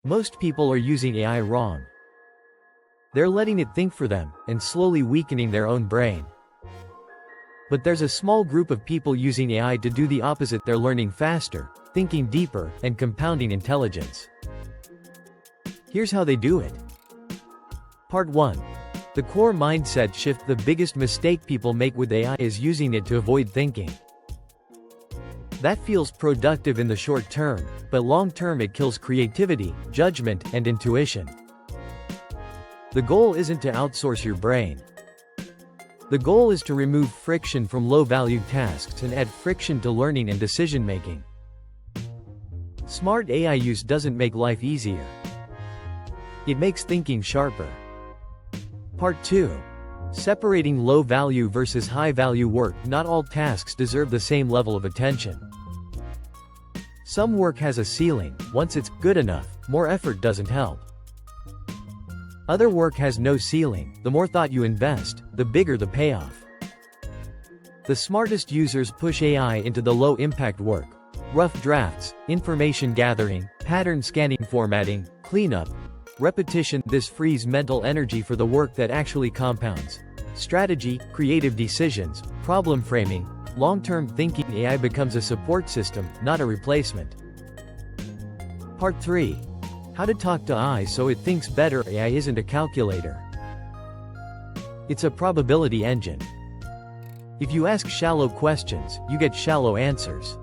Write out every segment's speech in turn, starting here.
Most people are using AI wrong. They're letting it think for them, and slowly weakening their own brain. But there's a small group of people using AI to do the opposite. They're learning faster, thinking deeper, and compounding intelligence. Here's how they do it. Part 1. The core mindset shift. The biggest mistake people make with AI is using it to avoid thinking. That feels productive in the short term, but long term it kills creativity, judgment, and intuition. The goal isn't to outsource your brain. The goal is to remove friction from low-value tasks and add friction to learning and decision-making. Smart AI use doesn't make life easier. It makes thinking sharper. Part 2. Separating low-value versus high-value work. Not all tasks deserve the same level of attention. Some work has a ceiling. Once it's good enough, more effort doesn't help. Other work has no ceiling. The more thought you invest, the bigger the payoff. The smartest users push AI into the low-impact work. Rough drafts, information gathering, pattern scanning, formatting, cleanup, repetition. This frees mental energy for the work that actually compounds. Strategy, creative decisions, problem framing, long-term thinking. AI becomes a support system, not a replacement. Part 3. How to talk to AI so it thinks better. AI isn't a calculator. It's a probability engine. If you ask shallow questions, you get shallow answers.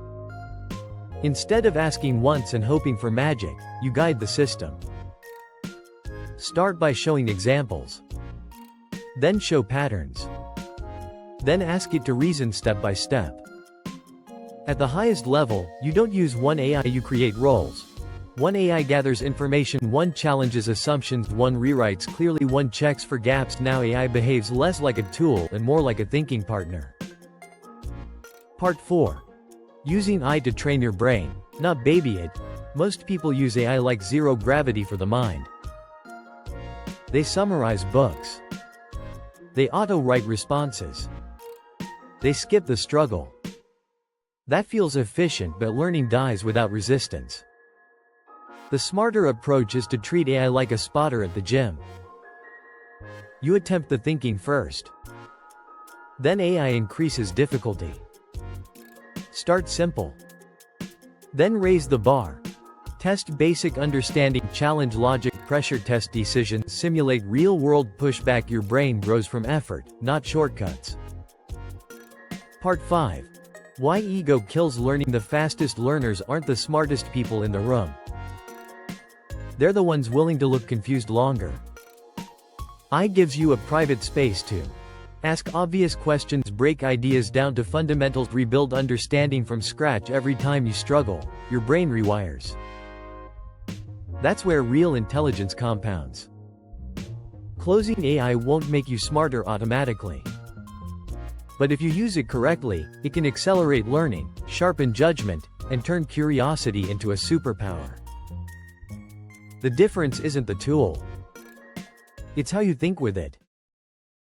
Instead of asking once and hoping for magic, you guide the system. Start by showing examples. Then show patterns. Then ask it to reason step by step. At the highest level, you don't use one AI, you create roles. One AI gathers information, one challenges assumptions, one rewrites clearly, one checks for gaps. Now AI behaves less like a tool and more like a thinking partner. Part 4. Using AI to train your brain, not baby it. Most people use AI like zero gravity for the mind. They summarize books. They auto-write responses. They skip the struggle. That feels efficient, but learning dies without resistance. The smarter approach is to treat AI like a spotter at the gym. You attempt the thinking first. Then AI increases difficulty. Start simple. Then raise the bar. Test basic understanding, challenge logic, pressure test decisions, simulate real-world pushback. Your brain grows from effort, not shortcuts. Part 5. Why ego kills learning. The fastest learners aren't the smartest people in the room. They're the ones willing to look confused longer. AI gives you a private space to ask obvious questions, break ideas down to fundamentals, rebuild understanding from scratch. Every time you struggle, your brain rewires. That's where real intelligence compounds. Closing AI won't make you smarter automatically. But if you use it correctly, it can accelerate learning, sharpen judgment, and turn curiosity into a superpower. The difference isn't the tool. It's how you think with it.